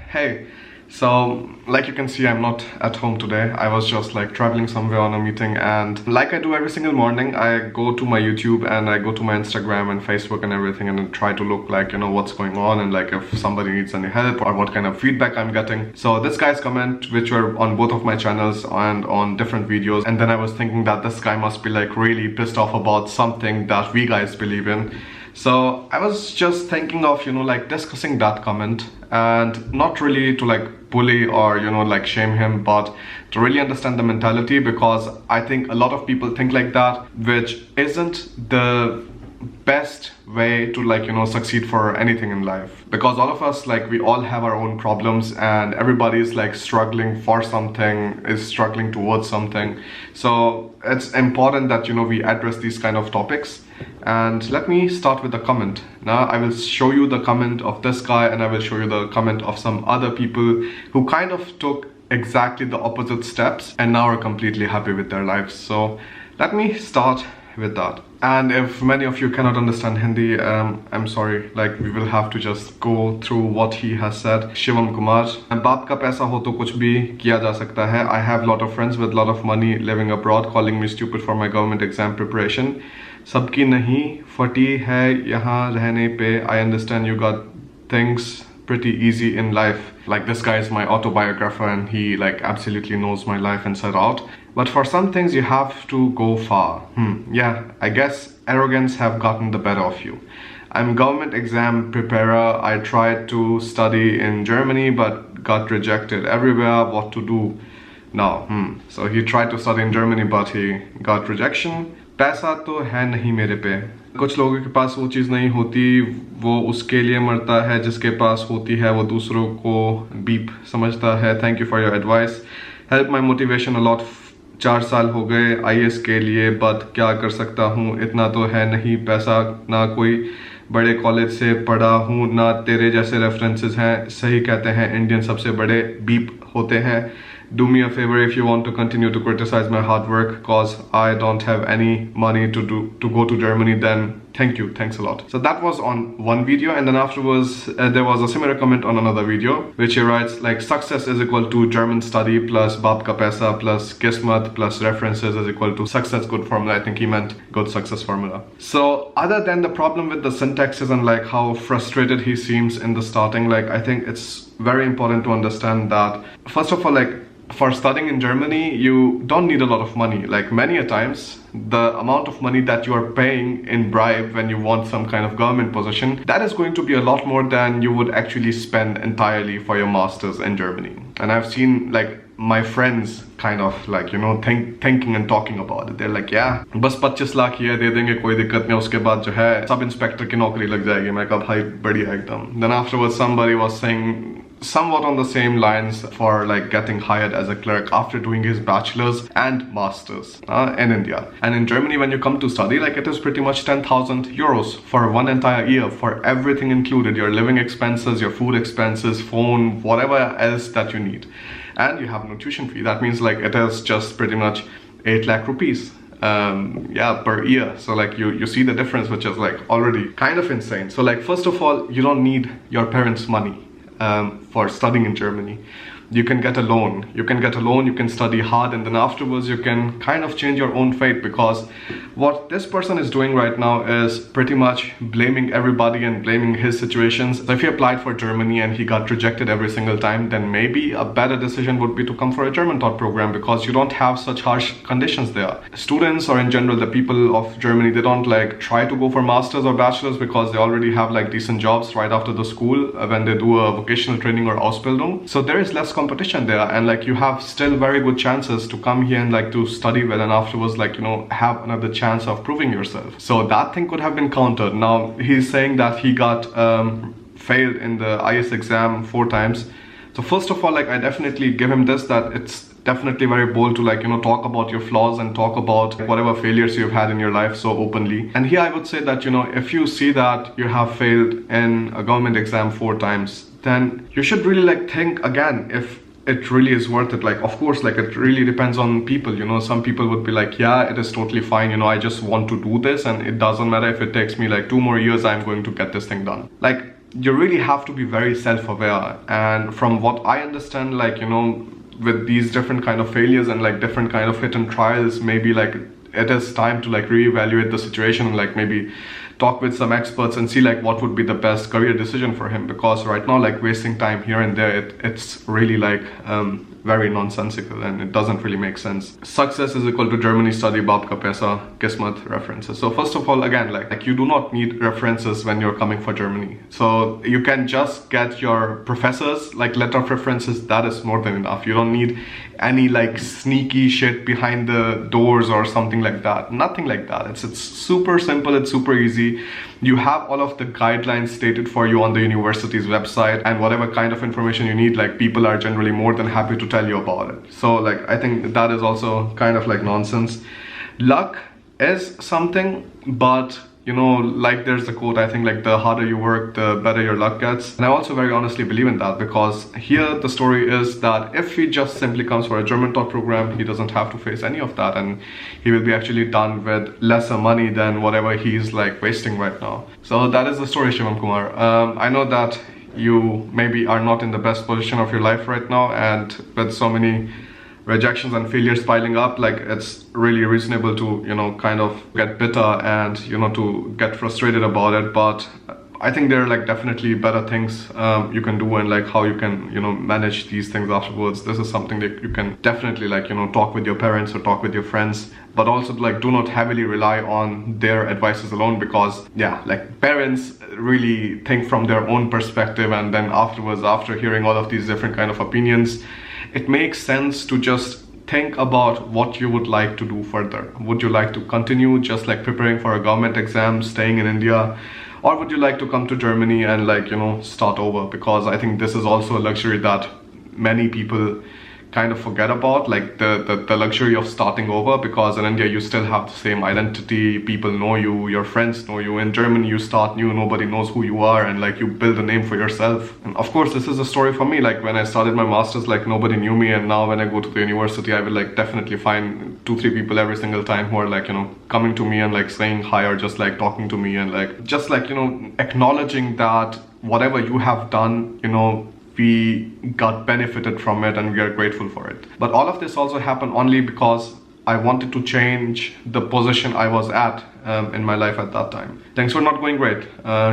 Hey, so like you can see, I'm not at home today. I was just like traveling somewhere on a meeting, and like I do every single morning, I go to my YouTube and I go to my Instagram and Facebook and everything, and try to look like, you know, what's going on and like if somebody needs any help or what kind of feedback I'm getting. So this guy's comment, which were on both of my channels and on different videos, and then I was thinking that this guy must be like really pissed off about something that we guys believe in. So I was just thinking of, you know, like discussing that comment, and not really to like bully or, you know, like shame him, but to really understand the mentality, because I think a lot of people think like that, which isn't the best way to, like, you know, succeed for anything in life. Because all of us, like, we all have our own problems, and everybody is like struggling for something, is struggling towards something. So it's important that, you know, we address these kind of topics. And let me start with the comment. Now I will show you the comment of this guy, and I will show you the comment of some other people who kind of took exactly the opposite steps and now are completely happy with their lives. So let me start with that. And if many of you cannot understand Hindi, I'm sorry, like we will have to just go through what he has said. Shivam Kumar, बाप का पैसा हो तो कुछ भी किया जा सकता है. I have lot of friends with lot of money living abroad calling me stupid for my government exam preparation. सबकी नहीं फटी है यहाँ रहने पे. I understand you got things pretty easy in life. Like, this guy is my autobiographer and he like absolutely knows my life inside out. But for some things you have to go far. Yeah, I guess arrogance have gotten the better of you. I'm government exam preparer. I tried to study in Germany but got rejected everywhere. What to do now? So he tried to study in Germany but he got rejection. पैसा तो है नहीं मेरे पे. कुछ लोगों के पास वो चीज़ नहीं होती, वो उसके लिए मरता है. जिसके पास होती है वो दूसरों को बीप समझता है. Thank you for your advice. Help my motivation a lot. 4 साल हो गए IAS के लिए, बट क्या कर सकता हूँ. इतना तो है नहीं पैसा, ना कोई बड़े कॉलेज से पढ़ा हूँ, ना तेरे जैसे रेफरेंसेस हैं. सही कहते हैं इंडियन सबसे बड़े बीप होते हैं. Do me a favor if you want to continue to criticize my hard work, cause I don't have any money to go to Germany, then thank you, thanks a lot. So that was on one video, and then afterwards there was a similar comment on another video which he writes like, success is equal to German study plus baap ka paisa plus kismat plus references is equal to success good formula. I think he meant good success formula. So other than the problem with the syntaxes and like how frustrated he seems in the starting, like I think it's very important to understand that first of all, like, for studying in Germany, you don't need a lot of money. Like, many a times, the amount of money that you are paying in bribe when you want some kind of government position, that is going to be a lot more than you would actually spend entirely for your masters in Germany. And I've seen like my friends kind of like, you know, thinking and talking about it. They're like, yeah, बस 25 लाख ये दे देंगे, कोई दिक्कत नहीं, उसके बाद जो है सब इंस्पेक्टर की नौकरी लग जाएगी. मैं कहा भाई बढ़िया एकदम. Then afterwards somebody was saying somewhat on the same lines for like getting hired as a clerk after doing his bachelor's and master's in India. And in Germany, when you come to study, like it is pretty much 10,000 euros for one entire year, for everything included, your living expenses, your food expenses, phone, whatever else that you need. And you have no tuition fee. That means like it is just pretty much 8 lakh rupees yeah, per year. So like you see the difference, which is like already kind of insane. So like, first of all, you don't need your parents' money for studying in Germany. You can get a loan. You can study hard, and then afterwards you can kind of change your own fate, because what this person is doing right now is pretty much blaming everybody and blaming his situations. So if he applied for Germany and he got rejected every single time, then maybe a better decision would be to come for a German taught program, because you don't have such harsh conditions there. Students, or in general the people of Germany, they don't like try to go for masters or bachelors because they already have like decent jobs right after the school when they do a vocational training or Ausbildung. So there is less competition there, and like you have still very good chances to come here and like to study well, and afterwards like, you know, have another chance of proving yourself. So that thing could have been countered. Now he's saying that he got failed in the IS exam 4 times. So first of all, like I definitely give him this, that it's definitely very bold to like, you know, talk about your flaws and talk about whatever failures you've had in your life so openly. And here I would say that, you know, if you see that you have failed in a government exam 4 times, then you should really like think again if it really is worth it. Like, of course, like it really depends on people, you know. Some people would be like, yeah, it is totally fine, you know, I just want to do this and it doesn't matter if it takes me like 2 more years, I'm going to get this thing done. Like, you really have to be very self-aware. And from what I understand, like, you know, with these different kind of failures and like different kind of hit and trials, maybe like it is time to like reevaluate the situation and like maybe talk with some experts and see like what would be the best career decision for him, because right now like wasting time here and there, it's really like very nonsensical and it doesn't really make sense. Success is equal to Germany study baap ka paisa kismat references. So first of all, again, like you do not need references when you're coming for Germany. So you can just get your professors like letter of references. That is more than enough. You don't need any like sneaky shit behind the doors or something like that. Nothing like that. It's super simple, it's super easy. You have all of the guidelines stated for you on the university's website, and whatever kind of information you need, like people are generally more than happy to tell you about it. So like I think that is also kind of like nonsense. Luck is something, but you know, like there's the quote, I think like the harder you work, the better your luck gets. And I also very honestly believe in that, because here the story is that if he just simply comes for a German talk program, he doesn't have to face any of that, and he will be actually done with lesser money than whatever he's like wasting right now. So that is the story, Shivam Kumar. I know that you maybe are not in the best position of your life right now, and with so many rejections and failures piling up, like it's really reasonable to, you know, kind of get bitter and, you know, to get frustrated about it. But I think there are like definitely better things you can do, and like how you can, you know, manage these things afterwards. This is something that you can definitely like, you know, talk with your parents or talk with your friends, but also like do not heavily rely on their advices alone, because yeah, like parents really think from their own perspective, and then afterwards, after hearing all of these different kind of opinions, it makes sense to just think about what you would like to do further. Would you like to continue just like preparing for a government exam, staying in India, or would you like to come to Germany and like, you know, start over? Because I think this is also a luxury that many people kind of forget about, like the luxury of starting over, because in India you still have the same identity, people know you, your friends know you. In Germany you start new, nobody knows who you are, and like you build a name for yourself. And of course this is a story for me, like when I started my masters, like nobody knew me, and now when I go to the university I will like definitely find 2-3 people every single time who are like, you know, coming to me and like saying hi, or just like talking to me and like just like, you know, acknowledging that whatever you have done, you know, we got benefited from it and we are grateful for it. But all of this also happened only because I wanted to change the position I was at in my life at that time. Things were not going great,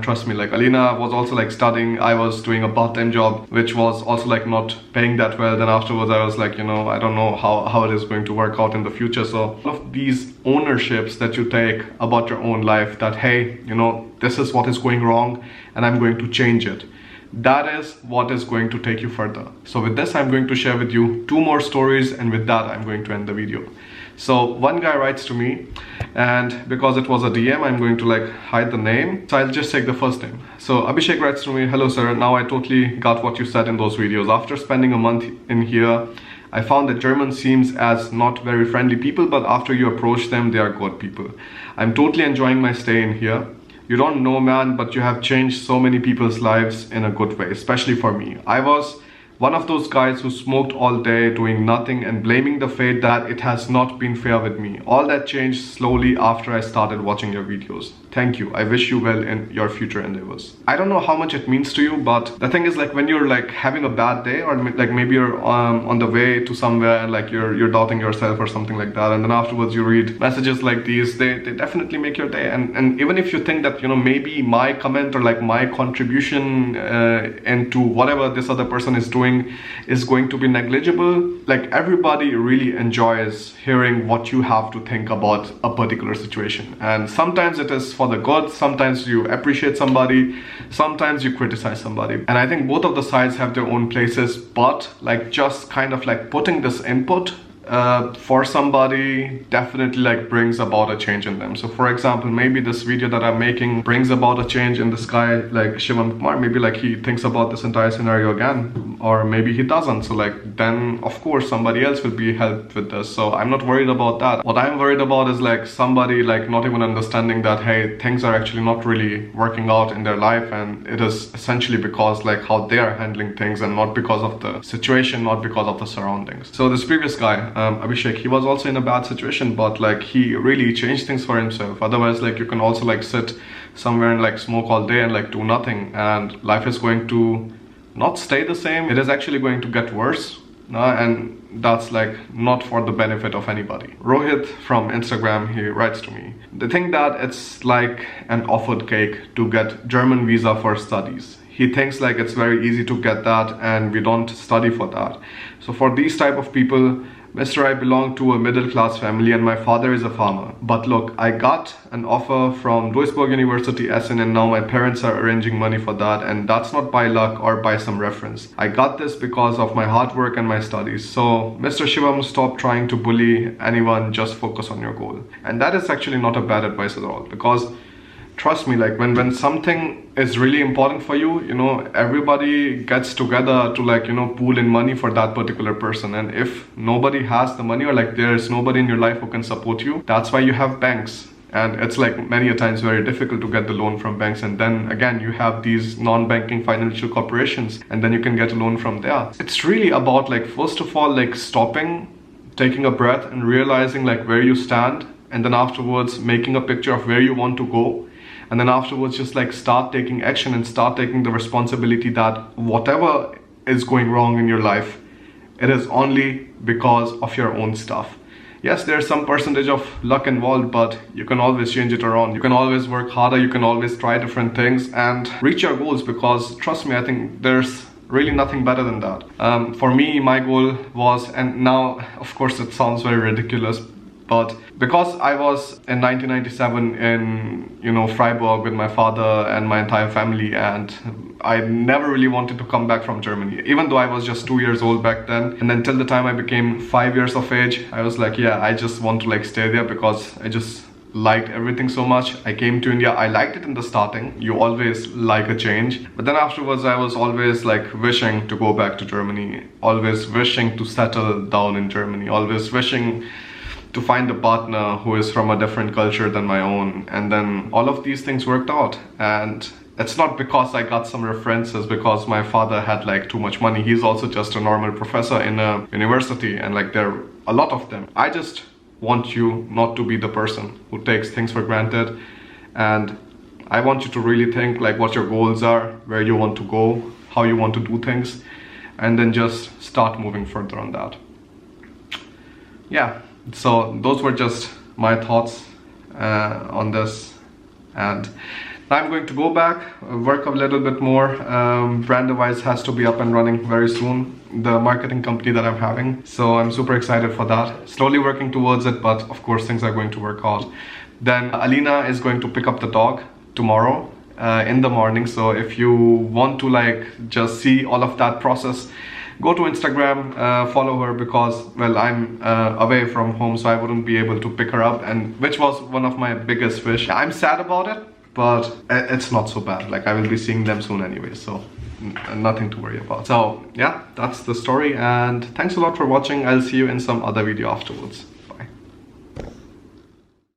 trust me. Like Alina was also like studying, I was doing a part-time job which was also like not paying that well. Then afterwards I was like, you know, I don't know how it is going to work out in the future. So all of these ownerships that you take about your own life, that hey, you know, this is what is going wrong and I'm going to change it, that is what is going to take you further. So with this, I'm going to share with you 2 more stories, and with that I'm going to end the video. So one guy writes to me, and because it was a DM, I'm going to like hide the name, so I'll just take the first name. So Abhishek writes to me, hello sir, now I totally got what you said in those videos. After spending a month in here, I found that Germans seems as not very friendly people, but after you approach them, they are good people. I'm totally enjoying my stay in here. You don't know, man, but you have changed so many people's lives in a good way, especially for me. I was one of those guys who smoked all day, doing nothing and blaming the fate that it has not been fair with me. All that changed slowly after I started watching your videos. Thank you. I wish you well in your future endeavors. I don't know how much it means to you, but the thing is, like, when you're like having a bad day, or like maybe you're on the way to somewhere and like you're doubting yourself or something like that, and then afterwards you read messages like these, they definitely make your day. And even if you think that, you know, maybe my comment or like my contribution into whatever this other person is doing is going to be negligible, like everybody really enjoys hearing what you have to think about a particular situation. And sometimes it is for the good, sometimes you appreciate somebody, sometimes you criticize somebody. And I think both of the sides have their own places, but like just kind of like putting this input for somebody definitely like brings about a change in them. So for example, maybe this video that I'm making brings about a change in this guy like Shivam Kumar. Maybe like he thinks about this entire scenario again, or maybe he doesn't. So like then of course somebody else will be helped with this. So I'm not worried about that. What I'm worried about is like somebody like not even understanding that hey, things are actually not really working out in their life, and it is essentially because like how they are handling things and not because of the situation, not because of the surroundings. So this previous guy, Abhishek, he was also in a bad situation, but like he really changed things for himself. Otherwise, like you can also like sit somewhere and like smoke all day and like do nothing, and life is going to not stay the same. It is actually going to get worse. And that's like not for the benefit of anybody. Rohit from Instagram, he writes to me, they think that it's like an offered cake to get German visa for studies. He thinks like it's very easy to get that and we don't study for that. So for these type of people, Mr. I belong to a middle class family and my father is a farmer. But look, I got an offer from Duisburg University Essen and now my parents are arranging money for that, and that's not by luck or by some reference. I got this because of my hard work and my studies. So Mr. Shivam, stop trying to bully anyone, just focus on your goal. And that is actually not a bad advice at all, because trust me, like when something is really important for you, you know, everybody gets together to like, you know, pool in money for that particular person. And if nobody has the money, or like there is nobody in your life who can support you, that's why you have banks. And it's like many a times very difficult to get the loan from banks, and then again you have these non-banking financial corporations, and then you can get a loan from there. It's really about like, first of all, like stopping, taking a breath and realizing like where you stand, and then afterwards making a picture of where you want to go. And then afterwards just like start taking action and start taking the responsibility that whatever is going wrong in your life, it is only because of your own stuff. Yes, there's some percentage of luck involved, but you can always change it around. You can always work harder, you can always try different things and reach your goals, because trust me, I think there's really nothing better than that. For me, my goal was, and now of course it sounds very ridiculous, but because I was in 1997 in, you know, Freiburg with my father and my entire family, and I never really wanted to come back from Germany, even though I was just 2 years old back then. And then till the time I became 5 years of age, I was like, yeah, I just want to like stay there because I just liked everything so much. I came to India, I liked it in the starting, you always like a change, but then afterwards I was always like wishing to go back to Germany, always wishing to settle down in Germany, always wishing to find a partner who is from a different culture than my own. And then all of these things worked out. And it's not because I got some references because my father had like too much money. He's also just a normal professor in a university, and like there are a lot of them. I just want you not to be the person who takes things for granted, and I want you to really think like what your goals are, where you want to go, how you want to do things, and then just start moving further on that. Yeah. So those were just my thoughts on this, and now I'm going to go back, work a little bit more. Brand-wise has to be up and running very soon, the marketing company that I'm having, so I'm super excited for that. Slowly working towards it, but of course things are going to work out. Then Alina is going to pick up the dog tomorrow in the morning, so if you want to like just see all of that process, go to Instagram, follow her, because, well, I'm away from home, so I wouldn't be able to pick her up, and which was one of my biggest wish. I'm sad about it, but it's not so bad. Like, I will be seeing them soon anyway, so nothing to worry about. So yeah, that's the story, and thanks a lot for watching. I'll see you in some other video afterwards.